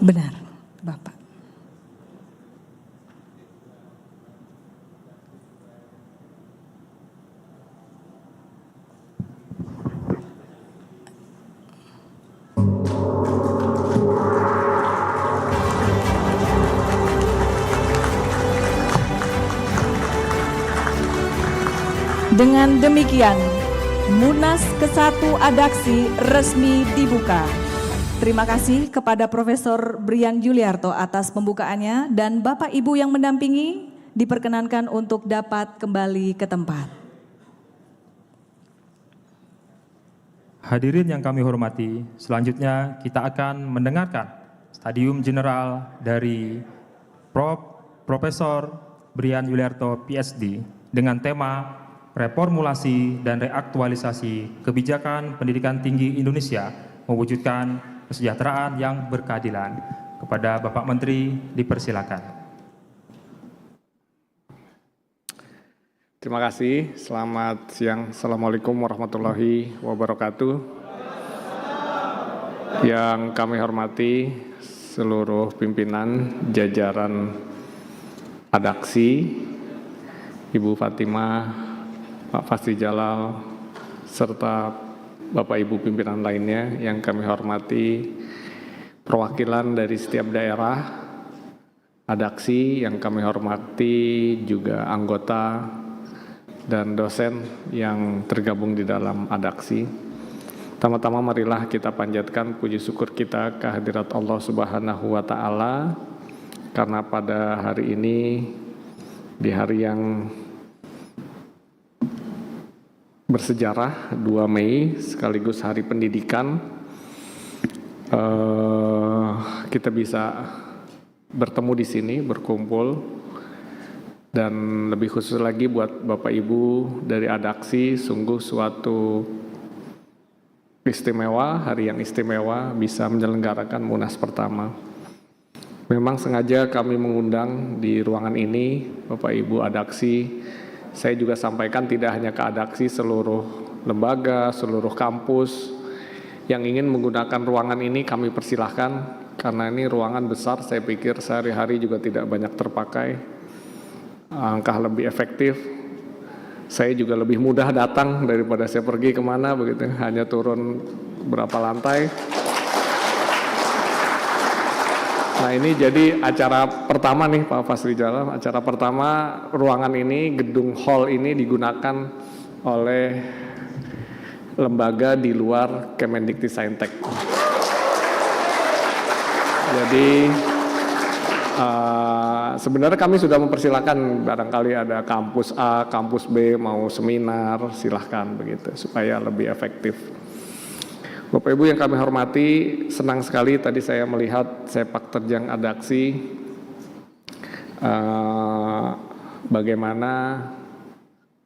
Benar, Bapak. Dengan demikian, Munas ke-1 Adaksi resmi dibuka. Terima kasih kepada Profesor Brian Juliarto atas pembukaannya dan Bapak Ibu yang mendampingi diperkenankan untuk dapat kembali ke tempat. Hadirin yang kami hormati, selanjutnya kita akan mendengarkan Stadium General dari Profesor Brian Juliarto PhD dengan tema Reformulasi dan Reaktualisasi Kebijakan Pendidikan Tinggi Indonesia Mewujudkan Kesejahteraan yang Berkeadilan. Kepada Bapak Menteri dipersilakan. Terima kasih. Selamat siang. Assalamualaikum warahmatullahi wabarakatuh. Yang kami hormati seluruh pimpinan jajaran Adaksi, Ibu Fatimah, Pak Fasri Jalal, serta Bapak Ibu pimpinan lainnya yang kami hormati, perwakilan dari setiap daerah, Adaksi yang kami hormati, juga anggota dan dosen yang tergabung di dalam Adaksi. Pertama-tama marilah kita panjatkan puji syukur kita kehadirat Allah Subhanahu wa Ta'ala, karena pada hari ini, di hari yang bersejarah 2 Mei sekaligus Hari Pendidikan, kita bisa bertemu di sini, berkumpul, dan lebih khusus lagi buat Bapak Ibu dari Adaksi, sungguh suatu istimewa, hari yang istimewa bisa menyelenggarakan Munas pertama. Memang sengaja kami mengundang di ruangan ini Bapak Ibu Adaksi. Saya juga sampaikan tidak hanya ke Adaksi, seluruh lembaga, seluruh kampus yang ingin menggunakan ruangan ini kami persilahkan, karena ini ruangan besar, saya pikir sehari-hari juga tidak banyak terpakai. Angka lebih efektif, saya juga lebih mudah datang daripada saya pergi kemana begitu, hanya turun berapa lantai. Nah ini jadi acara pertama nih Pak Fasri Jalal, acara pertama ruangan ini, gedung hall ini digunakan oleh lembaga di luar Kemendikbudristek. Jadi sebenarnya kami sudah mempersilahkan, barangkali ada kampus A, kampus B mau seminar, silahkan begitu supaya lebih efektif. Bapak Ibu yang kami hormati, senang sekali tadi saya melihat sepak terjang Adaksi, bagaimana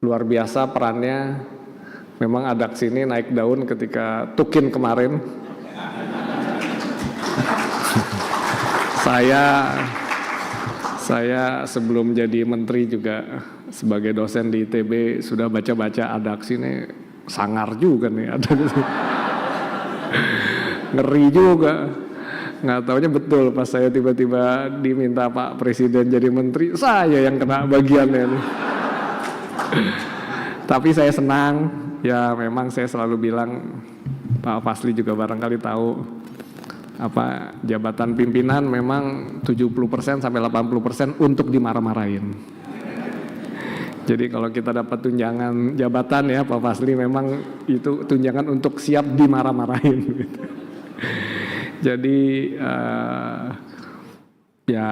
luar biasa perannya. Memang Adaksi ini naik daun ketika Tukin kemarin. Saya sebelum jadi menteri juga sebagai dosen di ITB sudah baca-baca Adaksi ini, sangar juga nih Adaksi. Ngeri juga, nggak taunya betul pas saya tiba-tiba diminta Pak Presiden jadi menteri, saya yang kena bagiannya nih. Tapi saya senang, ya memang saya selalu bilang, Pak Fasli juga barangkali tahu, apa jabatan pimpinan memang 70% sampai 80% untuk dimarah-marahin. Jadi kalau kita dapat tunjangan jabatan ya Pak Fasli, memang itu tunjangan untuk siap dimarah-marahin. Gitu. Jadi ya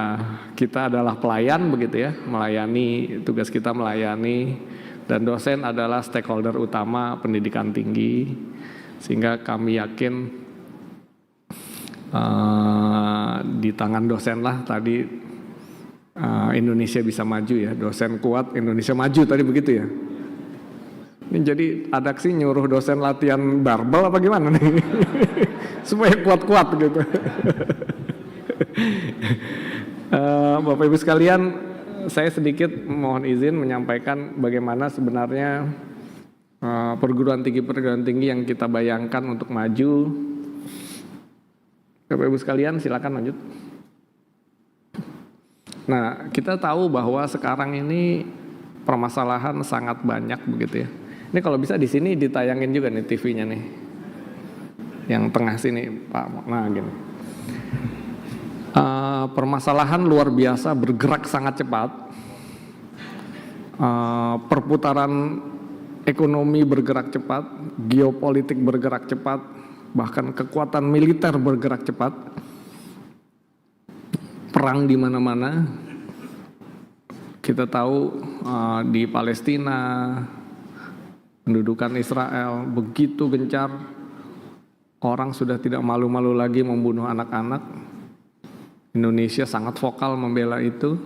kita adalah pelayan begitu ya, melayani, tugas kita melayani, dan dosen adalah stakeholder utama pendidikan tinggi, sehingga kami yakin di tangan dosen lah tadi Indonesia bisa maju ya, dosen kuat Indonesia maju tadi begitu ya. Ini jadi Adaksi nyuruh dosen latihan barbel apa gimana nih? Supaya kuat-kuat gitu. Bapak Ibu sekalian, saya sedikit mohon izin menyampaikan bagaimana sebenarnya perguruan tinggi yang kita bayangkan untuk maju Bapak Ibu sekalian, silakan lanjut. Nah, kita tahu bahwa sekarang ini permasalahan sangat banyak begitu ya. Ini kalau bisa di sini ditayangin juga nih TV-nya nih. Yang tengah sini, Pak. Nah, gini. Permasalahan luar biasa bergerak sangat cepat. Perputaran ekonomi bergerak cepat, geopolitik bergerak cepat, bahkan kekuatan militer bergerak cepat. Perang di mana-mana. Kita tahu di Palestina, pendudukan Israel begitu gencar, orang sudah tidak malu-malu lagi membunuh anak-anak. Indonesia sangat vokal membela itu,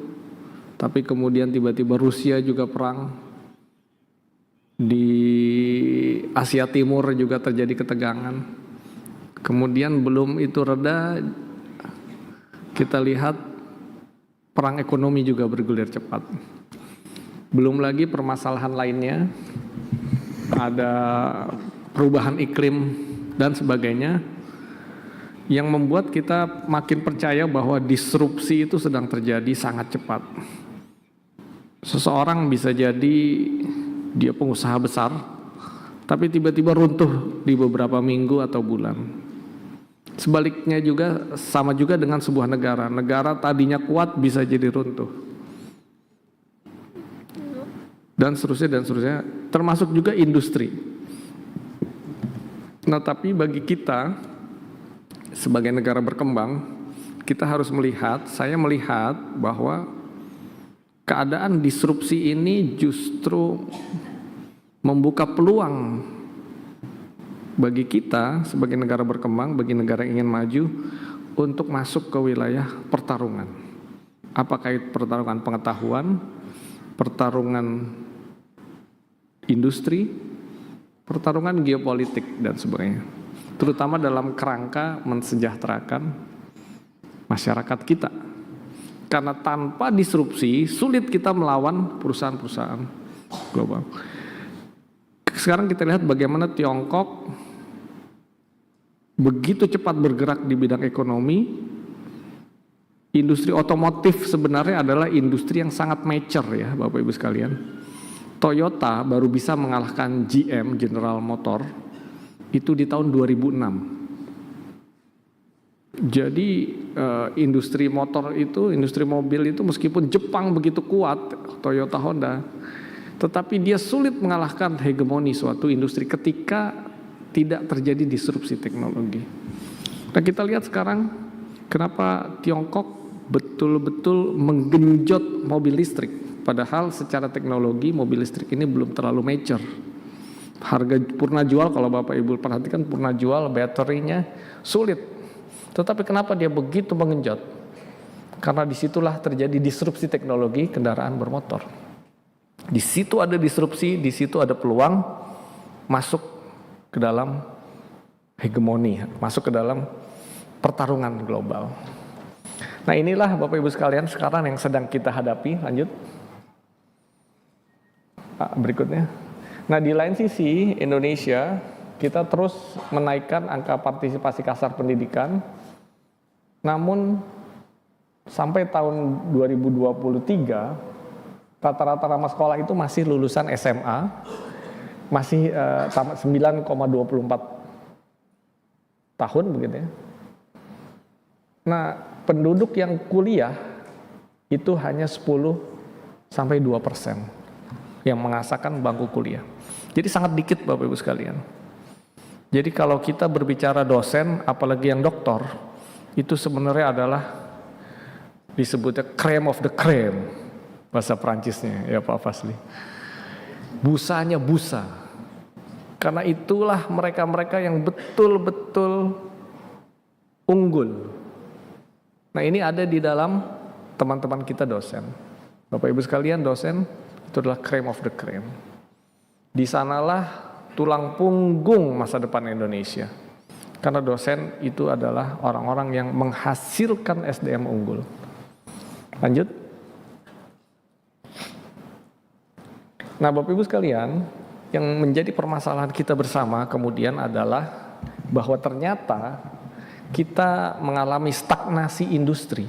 tapi kemudian tiba-tiba Rusia juga perang. Di Asia Timur juga terjadi ketegangan. Kemudian belum itu reda, kita lihat perang ekonomi juga bergulir cepat. Belum lagi permasalahan lainnya, ada perubahan iklim dan sebagainya, yang membuat kita makin percaya bahwa disrupsi itu sedang terjadi sangat cepat. Seseorang bisa jadi dia pengusaha besar, tapi tiba-tiba runtuh di beberapa minggu atau bulan. Sebaliknya juga, sama juga dengan sebuah negara. Negara tadinya kuat bisa jadi runtuh. Dan seterusnya, termasuk juga industri. Nah, tapi bagi kita sebagai negara berkembang, kita harus melihat, saya melihat bahwa keadaan disrupsi ini justru membuka peluang bagi kita sebagai negara berkembang, bagi negara yang ingin maju, untuk masuk ke wilayah pertarungan. Apakah itu pertarungan pengetahuan, pertarungan industri, pertarungan geopolitik dan sebagainya. Terutama dalam kerangka mensejahterakan masyarakat kita. Karena tanpa disrupsi sulit kita melawan perusahaan-perusahaan global. Sekarang kita lihat bagaimana Tiongkok begitu cepat bergerak di bidang ekonomi. Industri otomotif sebenarnya adalah industri yang sangat mature ya Bapak Ibu sekalian. Toyota baru bisa mengalahkan GM, General Motor, itu di tahun 2006. Jadi industri motor itu, industri mobil itu meskipun Jepang begitu kuat, Toyota, Honda, tetapi dia sulit mengalahkan hegemoni suatu industri ketika tidak terjadi disrupsi teknologi. Nah, kita lihat sekarang kenapa Tiongkok betul-betul menggenjot mobil listrik, padahal secara teknologi mobil listrik ini belum terlalu mature. Harga purna jual, kalau Bapak Ibu perhatikan, purna jual baterinya sulit. Tetapi kenapa dia begitu mengenjot? Karena disitulah terjadi disrupsi teknologi kendaraan bermotor. Di situ ada disrupsi, di situ ada peluang masuk ke dalam hegemoni, masuk ke dalam pertarungan global. Nah, inilah Bapak Ibu sekalian sekarang yang sedang kita hadapi. Lanjut. Berikutnya. Nah, di lain sisi Indonesia kita terus menaikkan angka partisipasi kasar pendidikan. Namun sampai tahun 2023 rata-rata ramah sekolah itu masih lulusan SMA, masih 9,24 tahun begitu ya. Nah, penduduk yang kuliah itu hanya 10-2% yang mengasahkan bangku kuliah. Jadi sangat dikit Bapak Ibu sekalian. Jadi kalau kita berbicara dosen, apalagi yang doktor, itu sebenarnya adalah disebutnya crème of the crème, bahasa Perancisnya ya Pak Fasli. Busanya busa. Karena itulah mereka-mereka yang betul-betul unggul. Nah, ini ada di dalam teman-teman kita dosen. Bapak Ibu sekalian, dosen itu adalah crème of the crème. Di sanalah tulang punggung masa depan Indonesia. Karena dosen itu adalah orang-orang yang menghasilkan SDM unggul. Lanjut. Nah, Bapak Ibu sekalian, yang menjadi permasalahan kita bersama kemudian adalah bahwa ternyata kita mengalami stagnasi industri.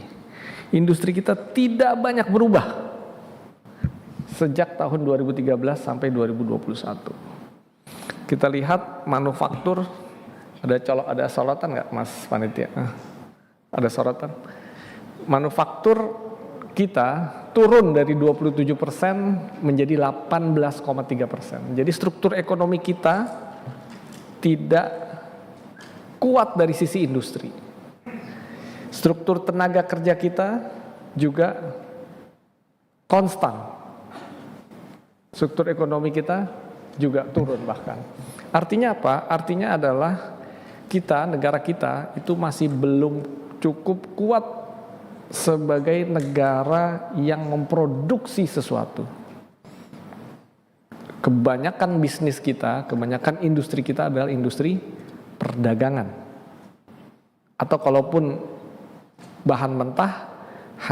Industri kita tidak banyak berubah sejak tahun 2013 sampai 2021. Kita lihat manufaktur, ada sorotan nggak Mas Panitia? Ada sorotan. Manufaktur kita turun dari 27% menjadi 18,3%. Jadi struktur ekonomi kita tidak kuat dari sisi industri. Struktur tenaga kerja kita juga konstan. Struktur ekonomi kita juga turun bahkan. Artinya apa? Artinya adalah kita, negara kita itu masih belum cukup kuat sebagai negara yang memproduksi sesuatu. Kebanyakan bisnis kita, kebanyakan industri kita adalah industri perdagangan. Atau kalaupun bahan mentah,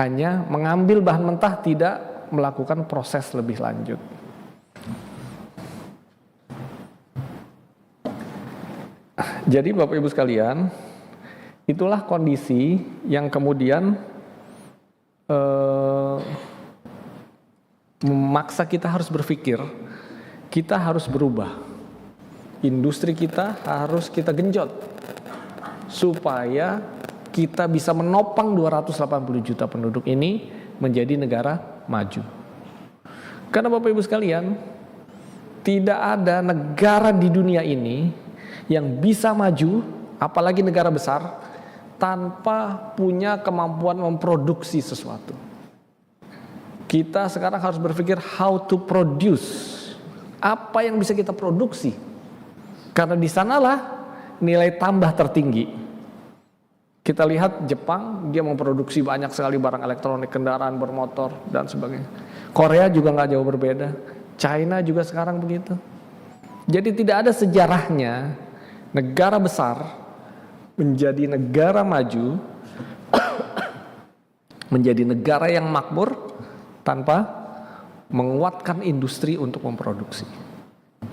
hanya mengambil bahan mentah, tidak melakukan proses lebih lanjut. Jadi Bapak Ibu sekalian, itulah kondisi yang kemudian memaksa kita harus berpikir, kita harus berubah. Industri kita harus kita genjot supaya kita bisa menopang 280 juta penduduk ini menjadi negara maju. Karena Bapak Ibu sekalian, tidak ada negara di dunia ini yang bisa maju, apalagi negara besar, tanpa punya kemampuan memproduksi sesuatu. Kita sekarang harus berpikir how to produce. Apa yang bisa kita produksi? Karena di sanalah nilai tambah tertinggi. Kita lihat Jepang, dia memproduksi banyak sekali barang elektronik, kendaraan bermotor, dan sebagainya. Korea juga nggak jauh berbeda. China juga sekarang begitu. Jadi tidak ada sejarahnya negara besar menjadi negara maju, menjadi negara yang makmur tanpa menguatkan industri untuk memproduksi,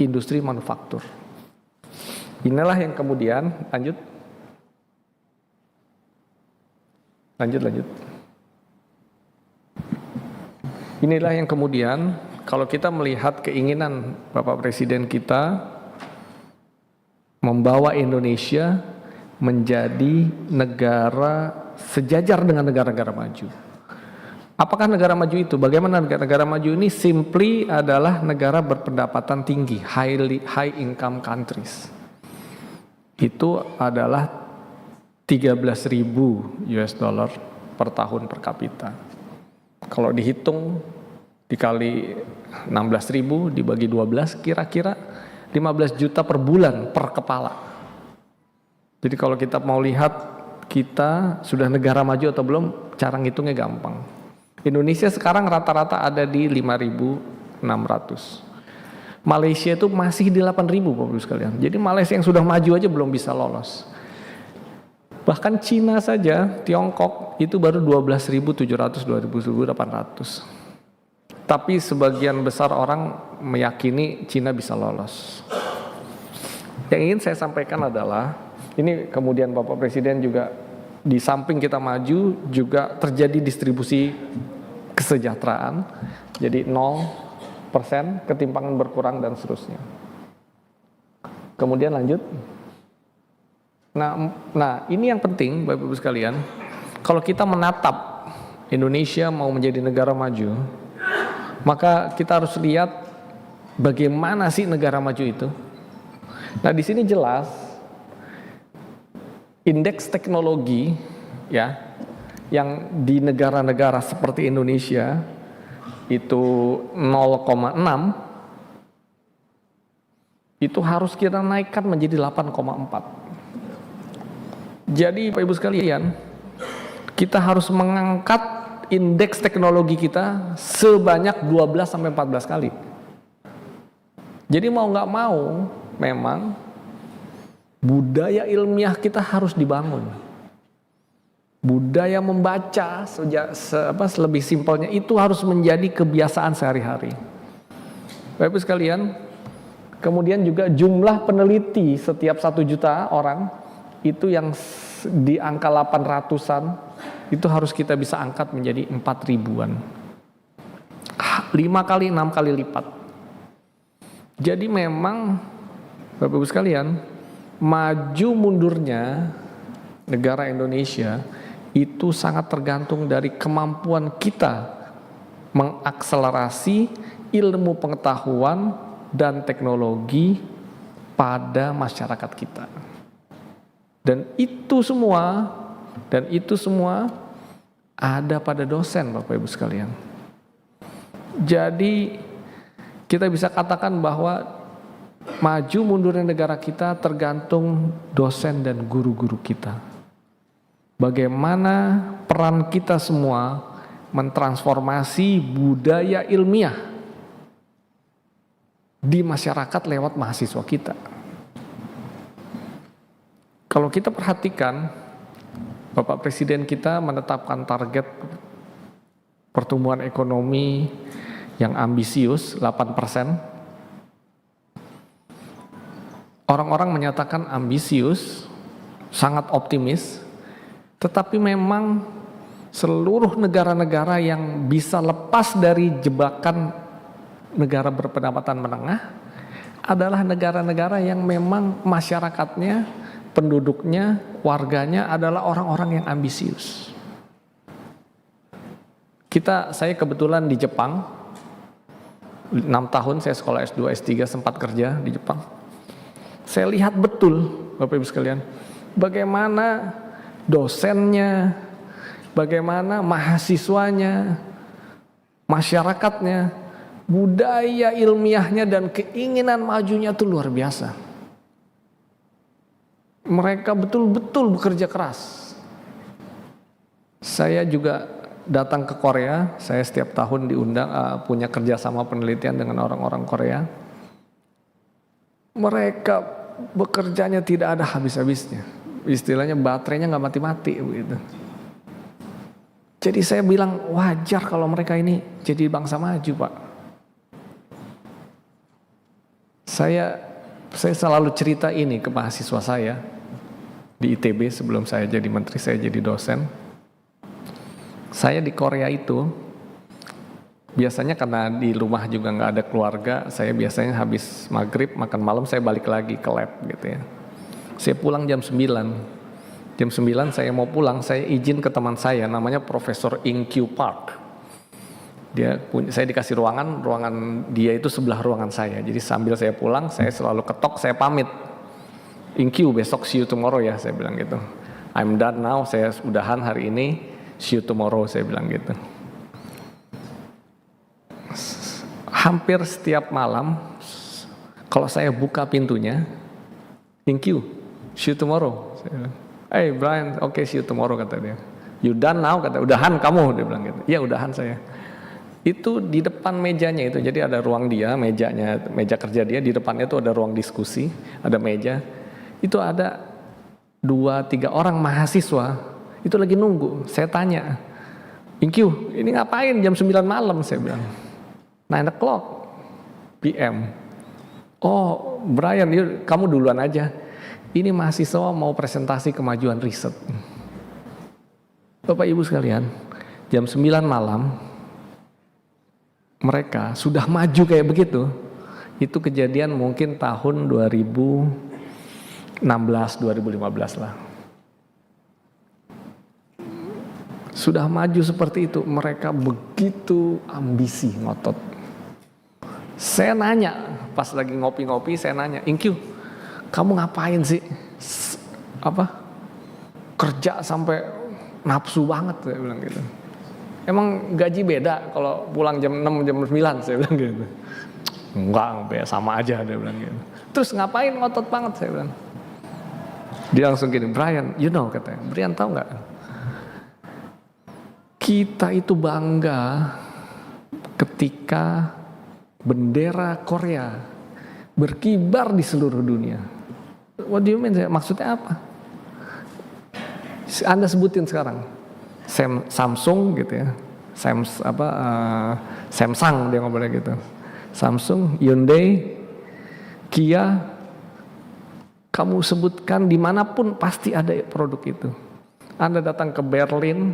industri manufaktur. Inilah yang kemudian lanjut. Inilah yang kemudian kalau kita melihat keinginan Bapak Presiden kita membawa Indonesia menjadi negara sejajar dengan negara-negara maju. Apakah negara maju itu? Bagaimana negara maju ini? Simply adalah negara berpendapatan tinggi, high income countries. Itu adalah 13.000 US dollar per tahun per kapita. Kalau dihitung dikali 16.000 dibagi 12 kira-kira 15 juta per bulan per kepala. Jadi kalau kita mau lihat kita sudah negara maju atau belum, cara ngitungnya gampang. Indonesia sekarang rata-rata ada di 5.600. Malaysia itu masih di 8.000 Bapak Ibu sekalian. Jadi Malaysia yang sudah maju aja belum bisa lolos. Bahkan Cina saja, Tiongkok itu baru 12.700, 12.800. Tapi sebagian besar orang meyakini Cina bisa lolos. Yang ingin saya sampaikan adalah, ini kemudian Bapak Presiden juga di samping kita maju, juga terjadi distribusi kesejahteraan. Jadi 0%, ketimpangan berkurang dan seterusnya. Kemudian lanjut. Nah ini yang penting Bapak Ibu sekalian. Kalau kita menatap Indonesia mau menjadi negara maju, maka kita harus lihat bagaimana sih negara maju itu. Nah di sini jelas indeks teknologi ya yang di negara-negara seperti Indonesia itu 0,6, itu harus kita naikkan menjadi 8,4. Jadi Bapak Ibu sekalian, kita harus mengangkat indeks teknologi kita sebanyak 12-14 kali. Jadi mau nggak mau, memang budaya ilmiah kita harus dibangun. Budaya membaca, lebih simpelnya itu harus menjadi kebiasaan sehari-hari. Bapak Ibu sekalian, kemudian juga jumlah peneliti setiap 1 juta orang itu yang di angka 800-an, itu harus kita bisa angkat menjadi 4.000-an. 5 kali, 6 kali lipat. Jadi memang, Bapak Ibu sekalian, maju mundurnya negara Indonesia itu sangat tergantung dari kemampuan kita mengakselerasi ilmu pengetahuan dan teknologi pada masyarakat kita. Dan itu semua ada pada dosen, Bapak Ibu sekalian. Jadi kita bisa katakan bahwa maju mundurnya negara kita tergantung dosen dan guru-guru kita. Bagaimana peran kita semua mentransformasi budaya ilmiah di masyarakat lewat mahasiswa kita. Kalau kita perhatikan, Bapak Presiden kita menetapkan target pertumbuhan ekonomi yang ambisius 8%. Orang-orang menyatakan ambisius, sangat optimis, tetapi memang seluruh negara-negara yang bisa lepas dari jebakan negara berpendapatan menengah adalah negara-negara yang memang masyarakatnya, penduduknya, warganya adalah orang-orang yang ambisius. Saya kebetulan di Jepang, 6 tahun saya sekolah S2, S3 sempat kerja di Jepang. Saya lihat betul, Bapak Ibu sekalian, bagaimana dosennya, bagaimana mahasiswanya, masyarakatnya, budaya ilmiahnya dan keinginan majunya itu luar biasa. Mereka betul-betul bekerja keras. Saya juga datang ke Korea, saya setiap tahun diundang punya kerjasama penelitian dengan orang-orang Korea. Mereka bekerjanya tidak ada habis-habisnya. Istilahnya baterainya nggak mati-mati begitu. Jadi saya bilang wajar kalau mereka ini jadi bangsa maju, Pak. Saya selalu cerita ini ke mahasiswa saya di ITB sebelum saya jadi menteri, saya jadi dosen. Saya di Korea itu biasanya karena di rumah juga nggak ada keluarga, saya biasanya habis maghrib makan malam saya balik lagi ke lab gitu ya. Saya pulang jam 9. Jam 9 saya mau pulang, saya izin ke teman saya namanya Profesor In-Kyu Park. Saya dikasih ruangan dia itu sebelah ruangan saya. Jadi sambil saya pulang, saya selalu ketok, saya pamit. In-Kyu, besok see you tomorrow ya, saya bilang gitu. I'm done now, saya udahan hari ini, see you tomorrow, saya bilang gitu. Hampir setiap malam, kalau saya buka pintunya, In-Kyu, see you tomorrow. Saya bilang, hey Brian, okay, see you tomorrow, kata dia. You done now, kata, udahan kamu, dia bilang gitu. Iya udahan saya. Itu di depan mejanya itu, jadi ada ruang dia, meja kerja dia, di depannya itu ada ruang diskusi, ada meja. Itu ada 2-3 orang mahasiswa, itu lagi nunggu. Saya tanya, In-Kyu, ini ngapain jam 9 malam, saya bilang. 9 o'clock PM. Oh Brian, yuk, kamu duluan aja. Ini mahasiswa mau presentasi kemajuan riset. Bapak Ibu sekalian, jam 9 malam, mereka sudah maju kayak begitu. Itu kejadian mungkin tahun 2016-2015 lah. Sudah maju seperti itu, mereka begitu ambisi, ngotot. Saya nanya, pas lagi ngopi-ngopi saya nanya, In-Kyu, kamu ngapain sih? Kerja sampai nafsu banget, saya bilang gitu. Emang gaji beda kalau pulang jam 6, jam 9, saya bilang gitu. Enggak, sama aja, dia bilang gitu. Terus ngapain ngotot banget, saya bilang. Dia langsung gini, Brian, you know, katanya. Brian tahu nggak? Kita itu bangga ketika bendera Korea berkibar di seluruh dunia. What do you mean? Maksudnya apa? Anda sebutin sekarang. Samsung gitu ya. Samsung dia ngomongnya gitu. Samsung, Hyundai, Kia, kamu sebutkan dimanapun pasti ada produk itu. Anda datang ke Berlin,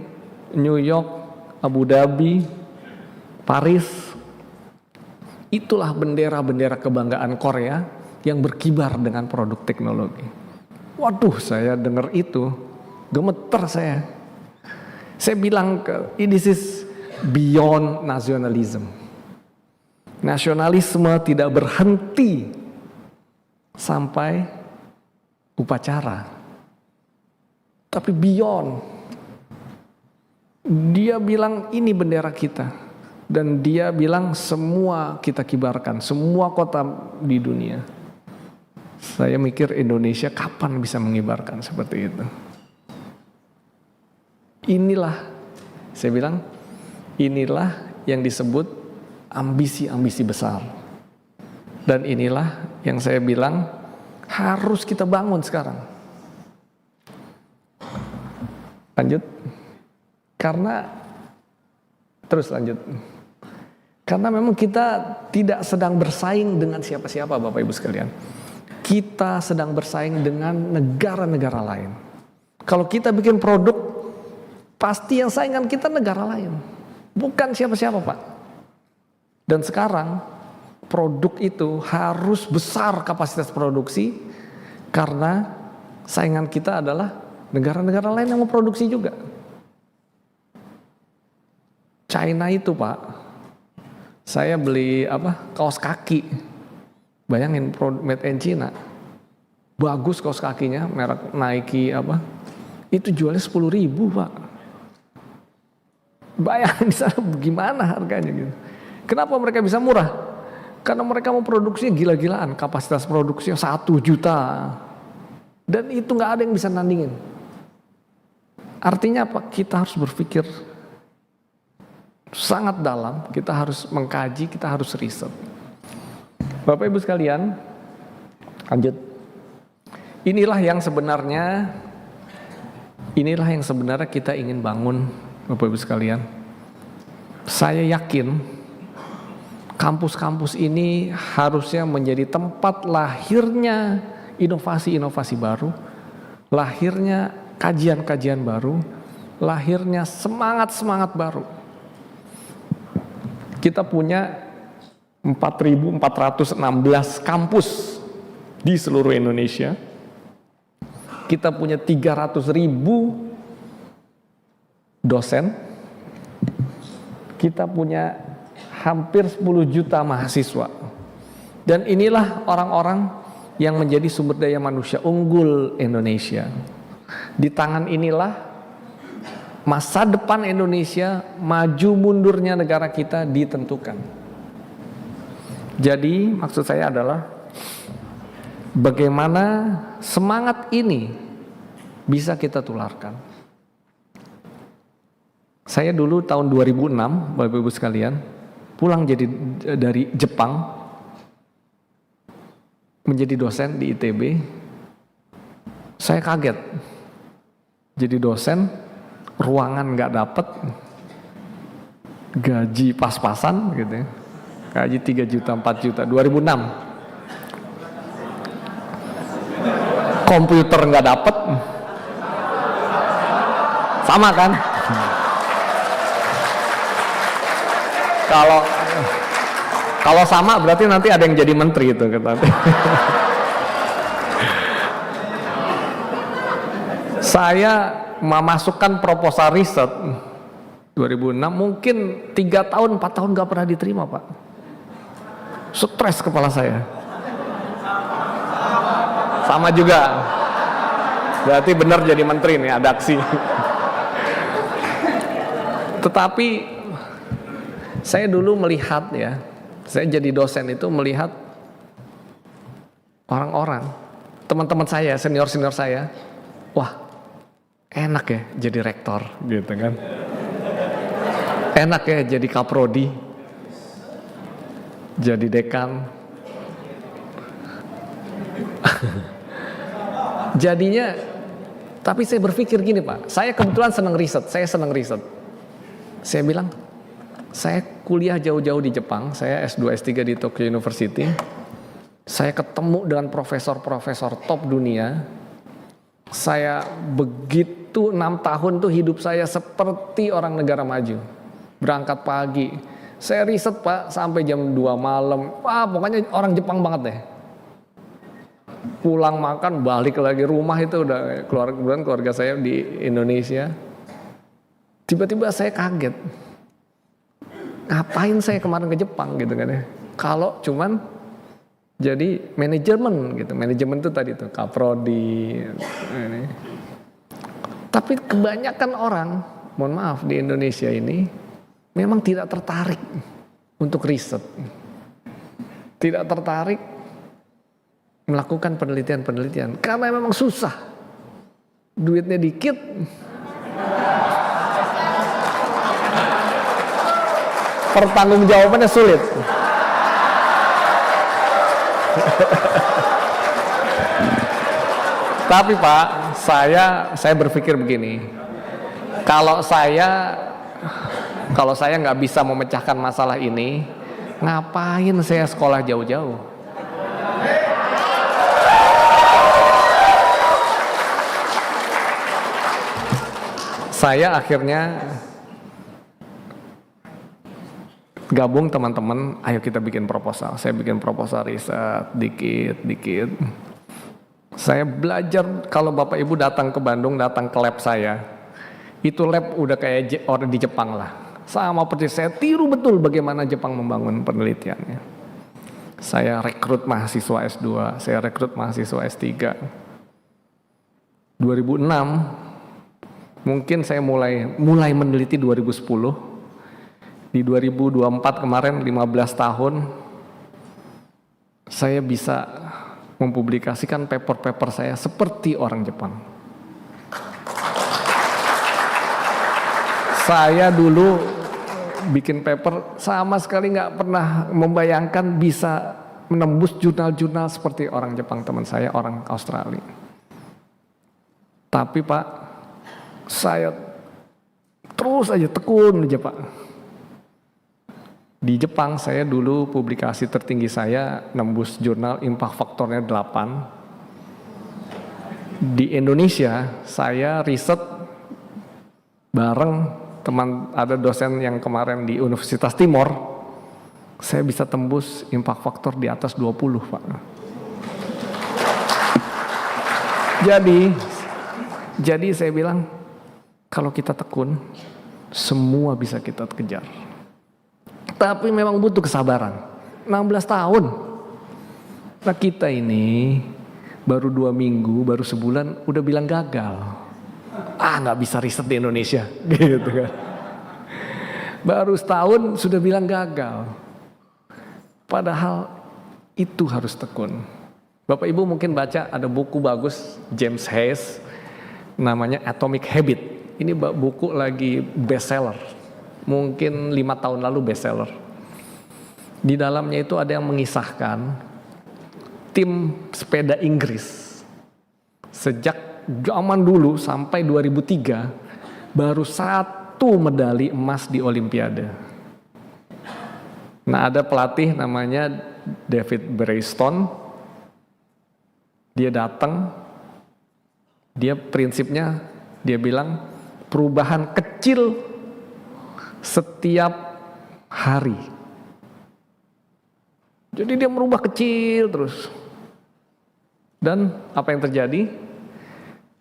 New York, Abu Dhabi, Paris, itulah bendera-bendera kebanggaan Korea yang berkibar dengan produk teknologi. Waduh, saya dengar itu, gemeter saya. Saya bilang this is beyond nationalism. Nasionalisme tidak berhenti sampai upacara, tapi beyond. Dia bilang ini bendera kita, dan dia bilang semua kita kibarkan, semua kota di dunia. Saya mikir Indonesia kapan bisa mengibarkan seperti itu. Inilah, saya bilang, inilah yang disebut ambisi-ambisi besar. Dan inilah yang saya bilang harus kita bangun sekarang. Lanjut. Karena, terus lanjut. Karena memang kita tidak sedang bersaing dengan siapa-siapa, Bapak Ibu sekalian. Kita sedang bersaing dengan negara-negara lain. Kalau kita bikin produk, pasti yang saingan kita negara lain, bukan siapa-siapa, Pak. Dan sekarang produk itu harus besar kapasitas produksi, karena saingan kita adalah negara-negara lain yang mau produksi juga. China itu, Pak, saya beli kaos kaki. Bayangin, made in China. Bagus kaos kakinya, merek Nike itu jualnya 10.000, Pak. Bayangin di sana gimana harganya gitu. Kenapa mereka bisa murah? Karena mereka mau produksinya gila-gilaan, kapasitas produksinya 1 juta. Dan itu nggak ada yang bisa nandingin. Artinya apa? Kita harus berpikir sangat dalam, kita harus mengkaji, kita harus riset. Bapak Ibu sekalian, lanjut. Inilah yang sebenarnya kita ingin bangun, Bapak Ibu sekalian. Saya yakin kampus-kampus ini harusnya menjadi tempat lahirnya inovasi-inovasi baru, lahirnya kajian-kajian baru, lahirnya semangat-semangat baru. Kita punya 4.416 kampus di seluruh Indonesia. Kita punya 300.000 dosen. Kita punya hampir 10 juta mahasiswa. Dan inilah orang-orang yang menjadi sumber daya manusia unggul Indonesia. Di tangan inilah masa depan Indonesia, maju mundurnya negara kita ditentukan. Jadi maksud saya adalah bagaimana semangat ini bisa kita tularkan. Saya dulu tahun 2006, Bapak Ibu sekalian, pulang dari Jepang, menjadi dosen di ITB. Saya kaget, jadi dosen, ruangan nggak dapet, gaji pas-pasan gitu ya. Gaji 3 juta, 4 juta, 2006. Komputer nggak dapet. Sama kan? Kalau sama berarti nanti ada yang jadi menteri itu kata. Saya memasukkan proposal riset 2006, mungkin 3 tahun, 4 tahun nggak pernah diterima, Pak. Stres kepala saya. Sama juga. Berarti benar jadi menteri nih, ada aksi. Tetapi saya dulu melihat ya, saya jadi dosen itu melihat orang-orang, teman-teman saya, senior-senior saya, wah enak ya jadi rektor gitu kan. Enak ya jadi kaprodi, jadi dekan. Jadinya, tapi saya berpikir gini Pak, saya kebetulan senang riset, saya bilang, saya kuliah jauh-jauh di Jepang, saya S2, S3 di Tokyo University, Saya ketemu dengan profesor-profesor top dunia. Saya begitu 6 tahun tuh hidup saya seperti orang negara maju. Berangkat pagi, saya riset Pak sampai jam 2 malam. Wah, pokoknya orang Jepang banget deh. Pulang makan, balik lagi rumah itu udah keluarga saya di Indonesia. Tiba-tiba saya kaget. Ngapain saya kemarin ke Jepang gitu kan ya? Kalau cuman jadi manajemen gitu. Manajemen itu tadi tuh kaprodi ini. Tapi kebanyakan orang, mohon maaf, di Indonesia ini memang tidak tertarik untuk riset. Tidak tertarik melakukan penelitian-penelitian karena memang susah. Duitnya dikit. Pertanggungjawabannya sulit. Tapi Pak, saya berpikir begini. Kalau saya nggak bisa memecahkan masalah ini, ngapain saya sekolah jauh-jauh? Saya akhirnya gabung teman-teman, ayo kita bikin proposal. Saya bikin proposal riset dikit-dikit. Saya belajar, kalau Bapak Ibu datang ke Bandung, datang ke lab saya, itu lab udah kayak orang di Jepang lah. Sama persis, saya tiru betul bagaimana Jepang membangun penelitiannya. Saya rekrut mahasiswa S2, saya rekrut mahasiswa S3. 2006, mungkin saya mulai meneliti 2010. Di 2024 kemarin 15 tahun, saya bisa mempublikasikan paper-paper saya seperti orang Jepang. Saya dulu bikin paper sama sekali nggak pernah membayangkan bisa menembus jurnal-jurnal seperti orang Jepang, teman saya orang Australia. Tapi Pak, saya terus aja tekun aja Pak. Di Jepang saya dulu publikasi tertinggi saya nembus jurnal impact faktornya 8. Di Indonesia saya riset bareng teman, ada dosen yang kemarin di Universitas Timor, saya bisa tembus impact faktor di atas 20 Pak. Jadi saya bilang, kalau kita tekun, semua bisa kita kejar. Tapi memang butuh kesabaran. 16 tahun. Nah kita ini baru 2 minggu, baru sebulan udah bilang gagal. Nggak bisa riset di Indonesia, gitu kan. Baru setahun sudah bilang gagal. Padahal itu harus tekun. Bapak Ibu mungkin baca ada buku bagus James Hayes, namanya Atomic Habit. Ini buku lagi bestseller. Mungkin 5 tahun lalu bestseller. Di dalamnya itu ada yang mengisahkan tim sepeda Inggris sejak zaman dulu sampai 2003 baru 1 medali emas di Olimpiade. Nah ada pelatih namanya David Brayston, dia datang, dia prinsipnya dia bilang perubahan kecil setiap hari. Jadi dia merubah kecil terus. Dan apa yang terjadi?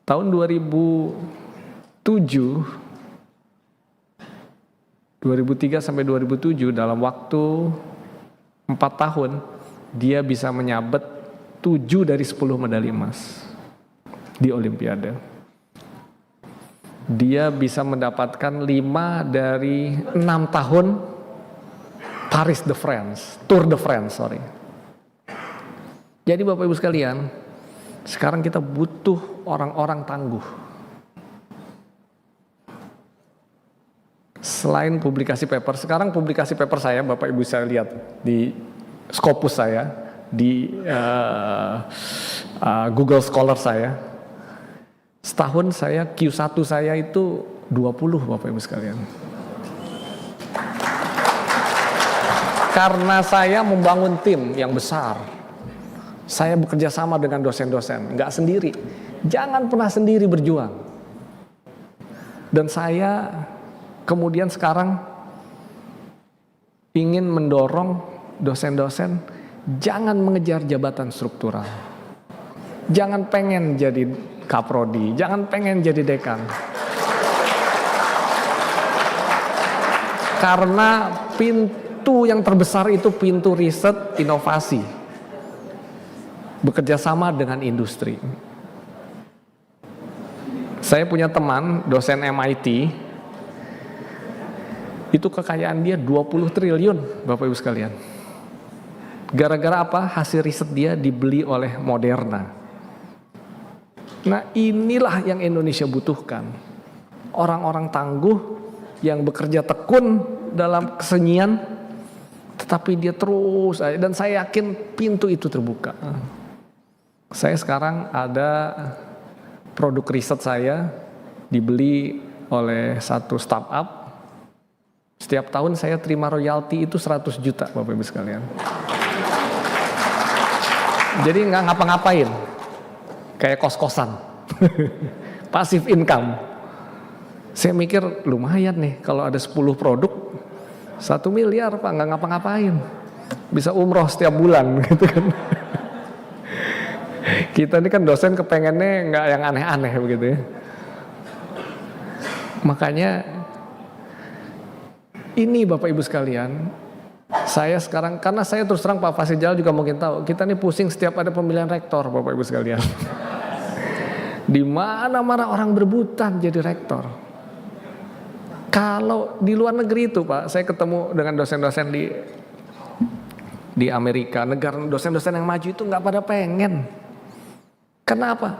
Tahun 2003 sampai 2007 dalam waktu 4 tahun dia bisa menyabet 7 dari 10 medali emas di Olimpiade. Dia bisa mendapatkan 5 dari 6 tahun Tour de France. Jadi Bapak Ibu sekalian, sekarang kita butuh orang-orang tangguh. Selain publikasi paper, sekarang publikasi paper saya Bapak Ibu bisa lihat di Scopus saya, di Google Scholar saya. Setahun saya Q1 saya itu 20 Bapak Ibu sekalian. Karena saya membangun tim yang besar. Saya bekerja sama dengan dosen-dosen, nggak sendiri. Jangan pernah sendiri berjuang. Dan saya kemudian sekarang ingin mendorong dosen-dosen jangan mengejar jabatan struktural. Jangan pengen jadi kaprodi, jangan pengen jadi dekan. Karena pintu yang terbesar itu pintu riset inovasi. Bekerja sama dengan industri. Saya punya teman dosen MIT, itu kekayaan dia 20 triliun Bapak Ibu sekalian. Gara-gara apa? Hasil riset dia dibeli oleh Moderna. Nah, inilah yang Indonesia butuhkan. Orang-orang tangguh yang bekerja tekun dalam kesenian, tetapi dia terus, dan saya yakin pintu itu terbuka. Saya sekarang ada produk riset saya dibeli oleh satu startup. Setiap tahun saya terima royalti itu 100 juta Bapak Ibu sekalian. Jadi nggak ngapa-ngapain, kayak kos-kosan, passive income. Saya mikir lumayan nih kalau ada 10 produk, 1 miliar Pak, nggak ngapa-ngapain, bisa umroh setiap bulan gitu kan. Kita ini kan dosen kepengennya nggak yang aneh-aneh begitu ya. Makanya ini Bapak Ibu sekalian, saya sekarang, karena saya terus terang Pak Fasijal juga mungkin tahu, kita ini pusing setiap ada pemilihan rektor Bapak Ibu sekalian. Di mana-mana orang berebutan jadi rektor. Kalau di luar negeri itu Pak, saya ketemu dengan dosen-dosen di Amerika, negara dosen-dosen yang maju itu nggak pada pengen. Kenapa?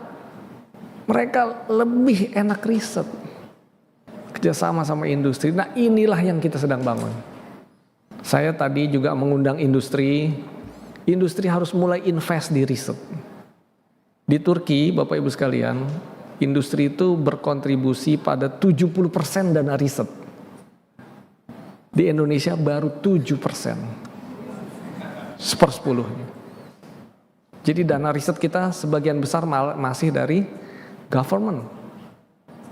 Mereka lebih enak riset, kerjasama sama industri. Nah, inilah yang kita sedang bangun. Saya tadi juga mengundang industri harus mulai invest di riset. Di Turki, Bapak Ibu sekalian, industri itu berkontribusi pada 70% dana riset. Di Indonesia baru 7%, 1/10. Jadi dana riset kita sebagian besar masih dari government.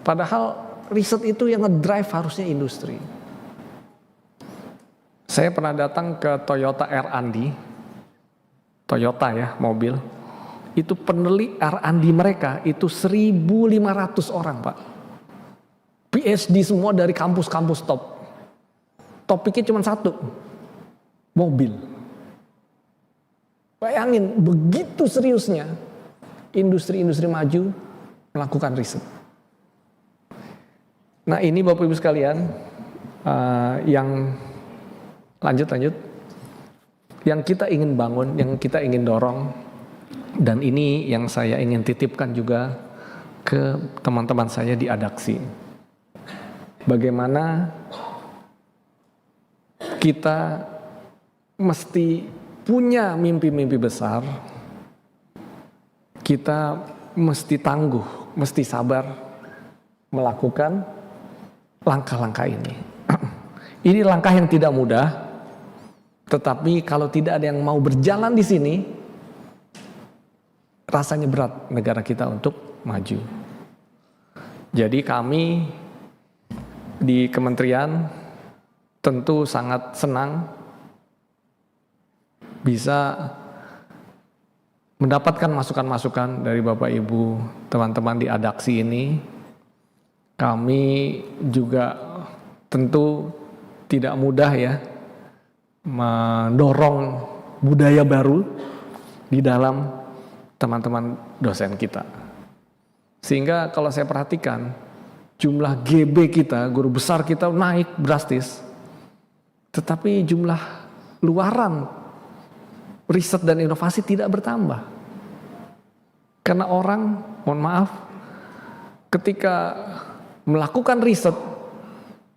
Padahal riset itu yang ngedrive harusnya industri. Saya pernah datang ke Toyota R&D, Toyota ya, mobil. Itu peneliti R&D mereka itu 1.500 orang Pak. PhD semua dari kampus-kampus top. Topiknya cuma satu, mobil. Bayangin begitu seriusnya industri-industri maju melakukan riset. Nah ini Bapak Ibu sekalian, yang lanjut, yang kita ingin bangun, yang kita ingin dorong, dan ini yang saya ingin titipkan juga ke teman-teman saya di Adaksi. Bagaimana kita mesti punya mimpi-mimpi besar, kita mesti tangguh, mesti sabar melakukan langkah-langkah ini. Ini langkah yang tidak mudah, tetapi kalau tidak ada yang mau berjalan di sini, rasanya berat negara kita untuk maju. Jadi kami di kementerian tentu sangat senang bisa mendapatkan masukan-masukan dari Bapak Ibu teman-teman di Adaksi ini. Kami juga tentu tidak mudah ya mendorong budaya baru di dalam teman-teman dosen kita. Sehingga kalau saya perhatikan jumlah GB kita, guru besar kita naik drastis. Tetapi jumlah luaran riset dan inovasi tidak bertambah. Karena orang, mohon maaf, ketika melakukan riset,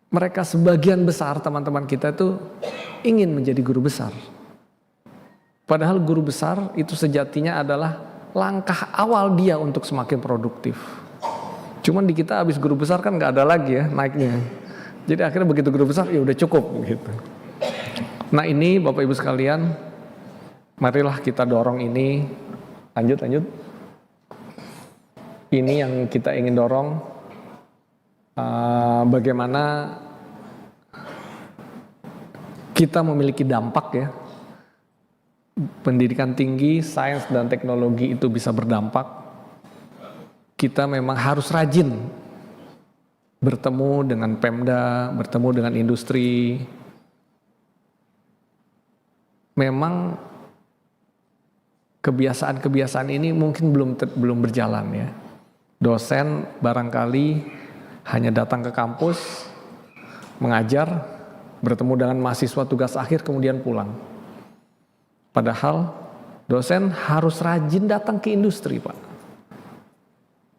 mereka sebagian besar teman-teman kita itu ingin menjadi guru besar. Padahal guru besar itu sejatinya adalah langkah awal dia untuk semakin produktif. Cuman di kita habis guru besar kan nggak ada lagi ya naiknya. Jadi akhirnya begitu guru besar ya udah cukup gitu. Nah ini Bapak Ibu sekalian, marilah kita dorong ini Lanjut. Ini yang kita ingin dorong, bagaimana kita memiliki dampak ya. Pendidikan tinggi, sains dan teknologi itu bisa berdampak. Kita memang harus rajin bertemu dengan Pemda, bertemu dengan industri. Memang kebiasaan-kebiasaan ini mungkin belum berjalan ya. Dosen barangkali hanya datang ke kampus, mengajar, bertemu dengan mahasiswa tugas akhir kemudian pulang. Padahal dosen harus rajin datang ke industri, Pak.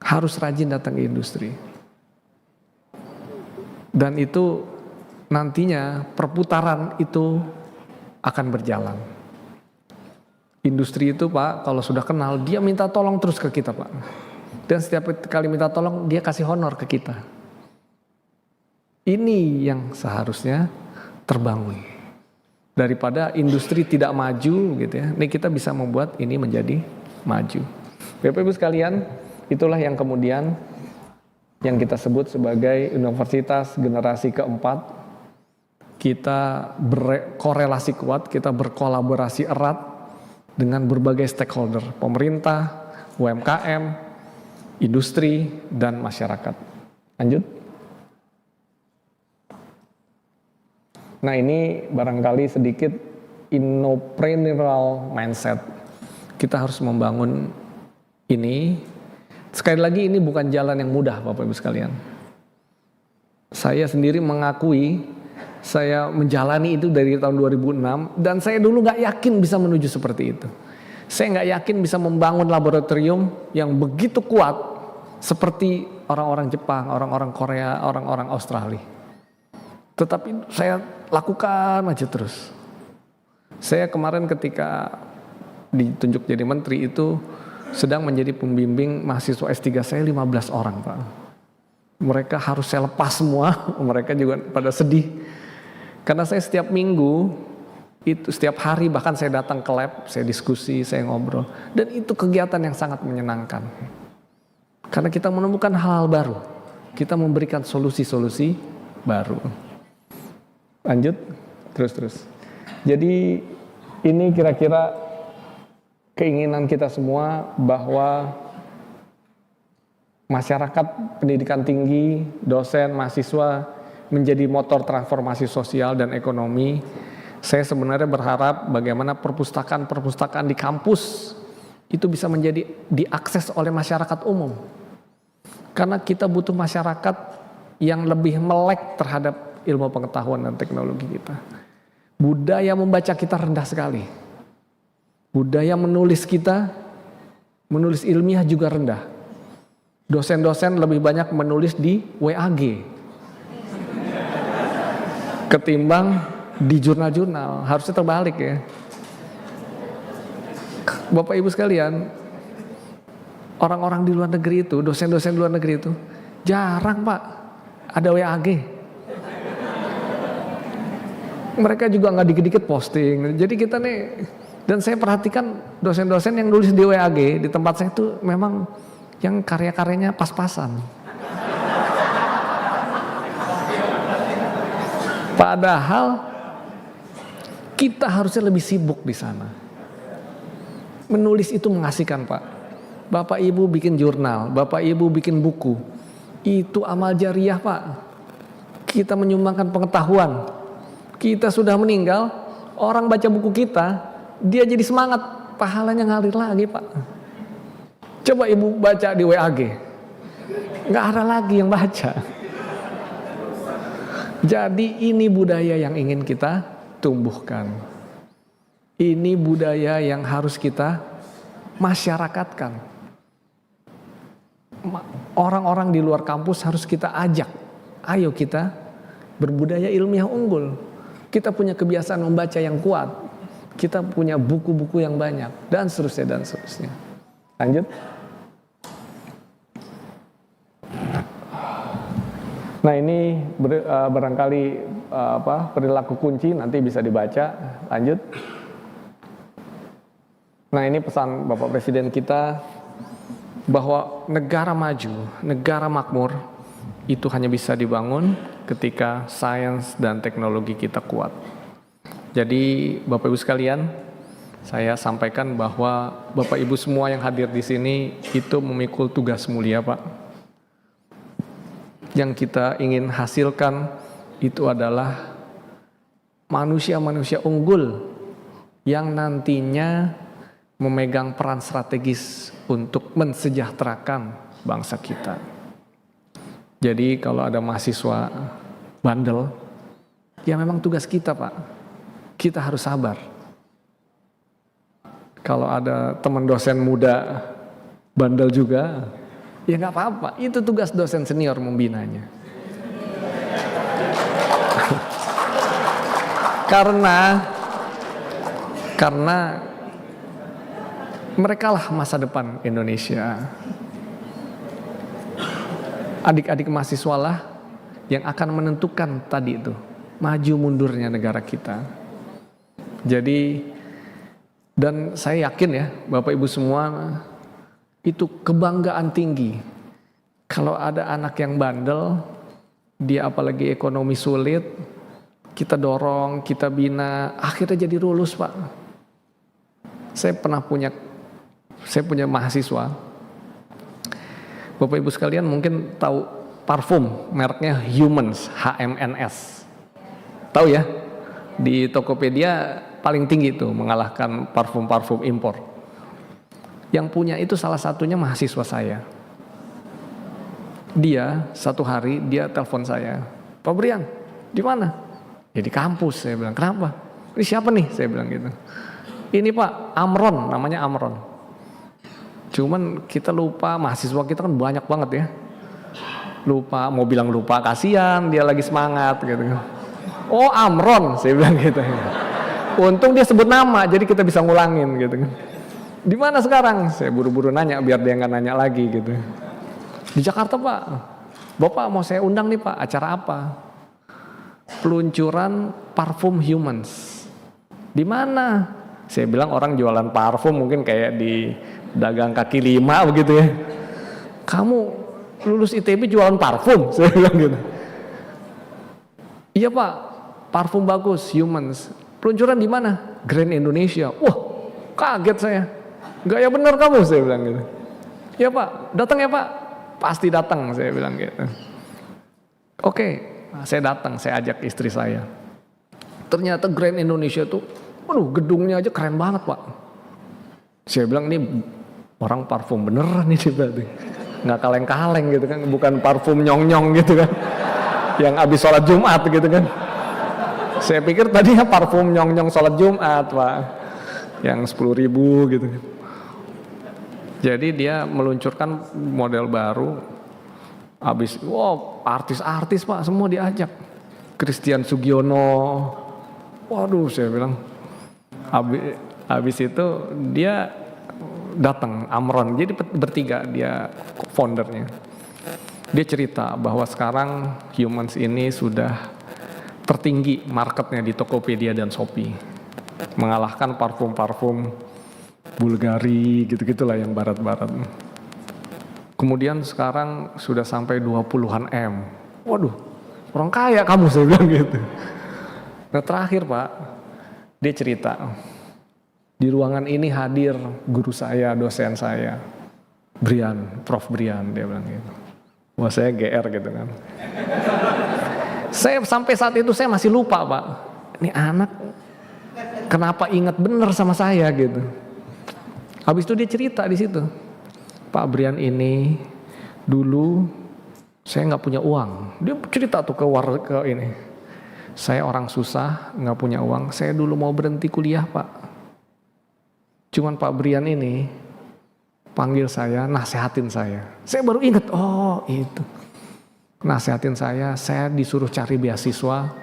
Harus rajin datang ke industri. Dan itu nantinya perputaran itu akan berjalan. Industri itu, Pak, kalau sudah kenal, dia minta tolong terus ke kita, Pak. Dan setiap kali minta tolong, dia kasih honor ke kita. Ini yang seharusnya terbangun. Daripada industri tidak maju gitu ya. Ini kita bisa membuat ini menjadi maju. Bapak Ibu sekalian, itulah yang kemudian yang kita sebut sebagai universitas generasi keempat. Kita berkorelasi kuat, kita berkolaborasi erat dengan berbagai stakeholder, pemerintah, UMKM, industri, dan masyarakat. Lanjut. Nah, ini barangkali sedikit entrepreneurial mindset. Kita harus membangun ini. Sekali lagi ini bukan jalan yang mudah, Bapak Ibu sekalian. Saya sendiri mengakui saya menjalani itu dari tahun 2006 dan saya dulu nggak yakin bisa menuju seperti itu. Saya nggak yakin bisa membangun laboratorium yang begitu kuat seperti orang-orang Jepang, orang-orang Korea, orang-orang Australia. Tetapi saya lakukan aja terus. Saya kemarin ketika ditunjuk jadi menteri itu sedang menjadi pembimbing mahasiswa S3 saya 15 orang, Pak. Mereka harus saya lepas semua, mereka juga pada sedih. Karena saya setiap minggu, itu setiap hari bahkan saya datang ke lab, saya diskusi, saya ngobrol. Dan itu kegiatan yang sangat menyenangkan. Karena kita menemukan hal-hal baru. Kita memberikan solusi-solusi baru. Lanjut, terus. Jadi ini kira-kira keinginan kita semua bahwa masyarakat pendidikan tinggi, dosen, mahasiswa menjadi motor transformasi sosial dan ekonomi. Saya sebenarnya berharap bagaimana perpustakaan-perpustakaan di kampus itu bisa menjadi diakses oleh masyarakat umum. Karena kita butuh masyarakat yang lebih melek terhadap ilmu pengetahuan dan teknologi kita. Budaya membaca kita rendah sekali. Budaya menulis kita, menulis ilmiah juga rendah. Dosen-dosen lebih banyak menulis di WAG ketimbang di jurnal-jurnal. Harusnya terbalik ya. Bapak Ibu sekalian, orang-orang di luar negeri itu, dosen-dosen di luar negeri itu jarang, Pak, ada WAG. Mereka juga nggak dikit-dikit posting. Jadi kita nih, dan saya perhatikan dosen-dosen yang nulis di WAG di tempat saya itu memang yang karya-karyanya pas-pasan. Padahal kita harusnya lebih sibuk di sana. Menulis itu mengasihkan, Pak. Bapak Ibu bikin jurnal, Bapak Ibu bikin buku. Itu amal jariah, Pak. Kita menyumbangkan pengetahuan. Kita sudah meninggal, orang baca buku kita, dia jadi semangat, pahalanya ngalir lagi, Pak. Coba Ibu baca di WAG, nggak ada lagi yang baca. Jadi ini budaya yang ingin kita tumbuhkan. Ini budaya yang harus kita masyarakatkan. Orang-orang di luar kampus harus kita ajak, ayo kita berbudaya ilmiah unggul. Kita punya kebiasaan membaca yang kuat. Kita punya buku-buku yang banyak. Dan seterusnya, dan seterusnya. Lanjut. Nah ini barangkali perilaku kunci nanti bisa dibaca. Lanjut. Nah, ini pesan Bapak Presiden kita bahwa negara maju, negara makmur itu hanya bisa dibangun ketika sains dan teknologi kita kuat. Jadi Bapak Ibu sekalian, saya sampaikan bahwa Bapak Ibu semua yang hadir di sini itu memikul tugas mulia, Pak. Yang kita ingin hasilkan itu adalah manusia-manusia unggul yang nantinya memegang peran strategis untuk mensejahterakan bangsa kita. Jadi kalau ada mahasiswa bandel, ya memang tugas kita, Pak. Kita harus sabar. Kalau ada teman dosen muda bandel juga, ya nggak apa-apa. Itu tugas dosen senior membinanya. Karena merekalah masa depan Indonesia. Adik-adik mahasiswa lah yang akan menentukan tadi itu maju mundurnya negara kita. Jadi, dan saya yakin ya Bapak Ibu semua itu kebanggaan tinggi kalau ada anak yang bandel, dia apalagi ekonomi sulit, kita dorong, kita bina, akhirnya jadi lulus, Pak. Saya punya mahasiswa. Bapak Ibu sekalian mungkin tahu parfum mereknya Humans, HMNS. Tahu ya? Di Tokopedia paling tinggi itu, mengalahkan parfum-parfum impor. Yang punya itu salah satunya mahasiswa saya. Dia satu hari dia telepon saya, "Pak Brian, di mana?" "Ya di kampus." Saya bilang, "Kenapa?" "Ini siapa nih?" Saya bilang gitu. "Ini Pak, Amron, namanya Amron." Cuman kita lupa, mahasiswa kita kan banyak banget ya. Lupa, mau bilang lupa, kasihan, dia lagi semangat gitu. "Oh Amron," saya bilang gitu. Untung dia sebut nama, jadi kita bisa ngulangin gitu. "Di mana sekarang?" Saya buru-buru nanya biar dia nggak nanya lagi gitu. "Di Jakarta Pak." "Bapak mau saya undang nih Pak, acara apa?" "Peluncuran parfum Humans." "Di mana?" Saya bilang orang jualan parfum mungkin kayak di dagang kaki lima begitu ya. "Kamu lulus ITB jualan parfum?" Saya bilang gitu. "Iya Pak, parfum bagus, Humans. Peluncuran di mana?" "Grand Indonesia." Wah, kaget saya. "Gaya bener kamu," saya bilang gitu. "Iya Pak, datang ya Pak." "Pasti datang," saya bilang gitu. Oke, saya datang, saya ajak istri saya. Ternyata Grand Indonesia tuh, waduh, gedungnya aja keren banget Pak. Saya bilang ini orang parfum beneran nih berarti, nggak kaleng-kaleng gitu kan, bukan parfum nyong-nyong gitu kan, yang abis sholat Jumat gitu kan. Saya pikir tadinya parfum nyong-nyong sholat Jumat Pak, yang 10.000 gitu. Jadi dia meluncurkan model baru, abis, wow, artis-artis Pak, semua diajak. Christian Sugiono, waduh, saya bilang. Habis itu dia datang, Amron, jadi bertiga, dia foundernya. Dia cerita bahwa sekarang Humans ini sudah tertinggi marketnya di Tokopedia dan Shopee, mengalahkan parfum-parfum Bulgari gitu-gitulah yang barat-barat. Kemudian sekarang sudah sampai 20-an M. Waduh, orang kaya kamu, saya bilang gitu. Nah terakhir Pak, dia cerita, di ruangan ini hadir guru saya, dosen saya, Prof Brian, dia bilang gitu. Wah, saya GR gitu kan. Saya sampai saat itu saya masih lupa Pak, ini anak kenapa ingat bener sama saya gitu. Habis itu dia cerita di situ, "Pak Brian ini dulu saya nggak punya uang." Dia cerita tuh ke ini. "Saya orang susah, nggak punya uang. Saya dulu mau berhenti kuliah Pak. Cuman Pak Brian ini panggil saya, nasehatin saya. Saya baru ingat, oh itu. Nasehatin saya disuruh cari beasiswa.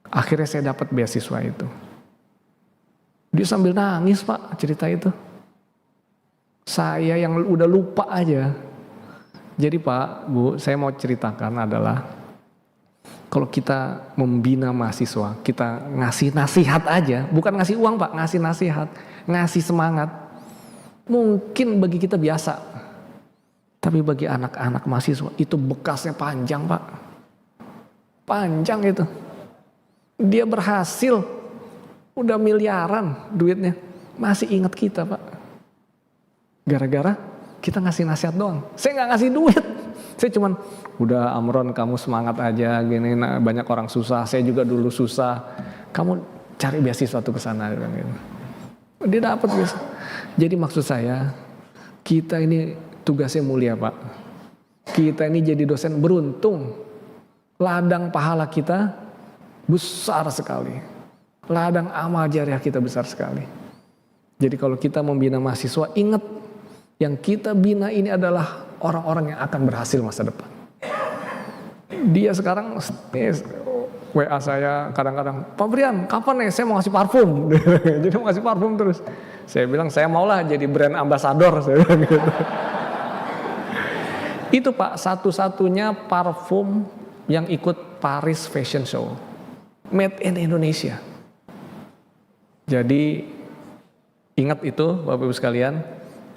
Akhirnya saya dapat beasiswa itu." Dia sambil nangis Pak cerita itu. Saya yang udah lupa aja. Jadi Pak, Bu, saya mau ceritakan adalah kalau kita membina mahasiswa, kita ngasih nasihat aja, bukan ngasih uang Pak, ngasih nasihat. ngasih semangat. Mungkin bagi kita biasa, tapi bagi anak-anak mahasiswa itu bekasnya panjang, Pak. Panjang itu. Dia berhasil, udah miliaran duitnya, masih ingat kita, Pak. Gara-gara kita ngasih nasihat doang. Saya nggak ngasih duit. Saya cuman, udah Amron kamu semangat aja, gini, nah, banyak orang susah, saya juga dulu susah. Kamu cari beasiswa tuh ke sana gitu. Dia dapat beasiswa. Jadi maksud saya, kita ini tugasnya mulia, Pak. Kita ini jadi dosen beruntung. Ladang pahala kita besar sekali. Ladang amal jariah kita besar sekali. Jadi kalau kita membina mahasiswa, ingat yang kita bina ini adalah orang-orang yang akan berhasil masa depan. Dia sekarang WA saya kadang-kadang, Pak Brian, kapan nih saya mau ngasih parfum? Jadi mau ngasih parfum terus. Saya bilang saya maulah jadi brand ambassador. Saya bilang gitu. Itu Pak, satu-satunya parfum yang ikut Paris Fashion Show, made in Indonesia. Jadi ingat itu Bapak Ibu sekalian,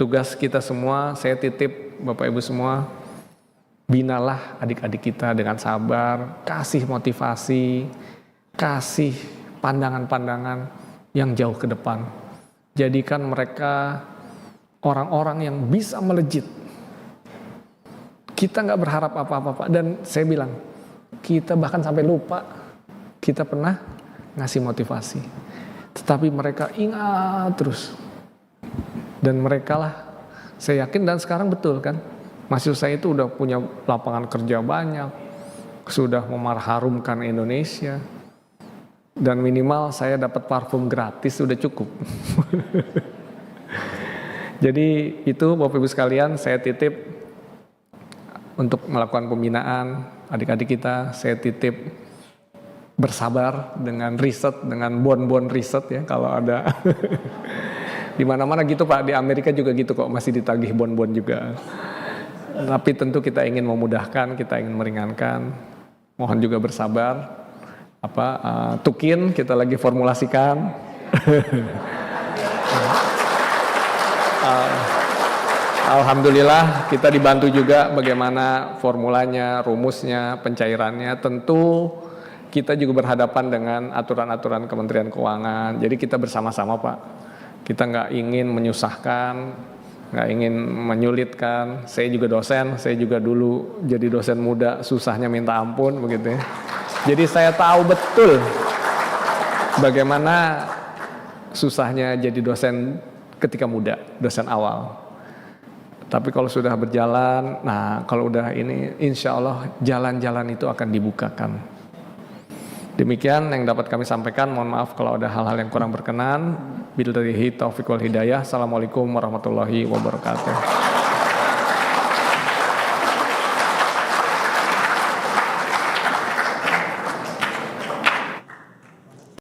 tugas kita semua, saya titip Bapak Ibu semua, binalah adik-adik kita dengan sabar, kasih motivasi, kasih pandangan-pandangan yang jauh ke depan. Jadikan mereka orang-orang yang bisa melejit. Kita nggak berharap apa-apa, Pak. Dan saya bilang, kita bahkan sampai lupa kita pernah ngasih motivasi. Tetapi mereka ingat terus. Dan mereka lah, saya yakin dan sekarang betul kan, mahasiswa saya itu udah punya lapangan kerja banyak, sudah mengharumkan Indonesia, dan minimal saya dapat parfum gratis sudah cukup. Jadi itu Bapak Ibu sekalian, saya titip untuk melakukan pembinaan adik-adik kita, saya titip bersabar dengan riset, dengan bon-bon riset ya kalau ada. Di mana-mana gitu Pak, di Amerika juga gitu kok, masih ditagih bon-bon juga. Tapi tentu kita ingin memudahkan, kita ingin meringankan. Mohon juga bersabar. Tukin kita lagi formulasikan. Alhamdulillah kita dibantu juga bagaimana formulanya, rumusnya, pencairannya. Tentu kita juga berhadapan dengan aturan-aturan Kementerian Keuangan. Jadi kita bersama-sama Pak. Kita nggak ingin menyusahkan, nggak ingin menyulitkan. Saya juga dosen, saya juga dulu jadi dosen muda, susahnya minta ampun begitu ya. Jadi saya tahu betul bagaimana susahnya jadi dosen ketika muda, dosen awal. Tapi kalau sudah berjalan, nah kalau udah ini, insya Allah jalan-jalan itu akan dibukakan. Demikian yang dapat kami sampaikan. Mohon maaf kalau ada hal-hal yang kurang berkenan. Billahi taufiq wal hidayah. Assalamualaikum warahmatullahi wabarakatuh.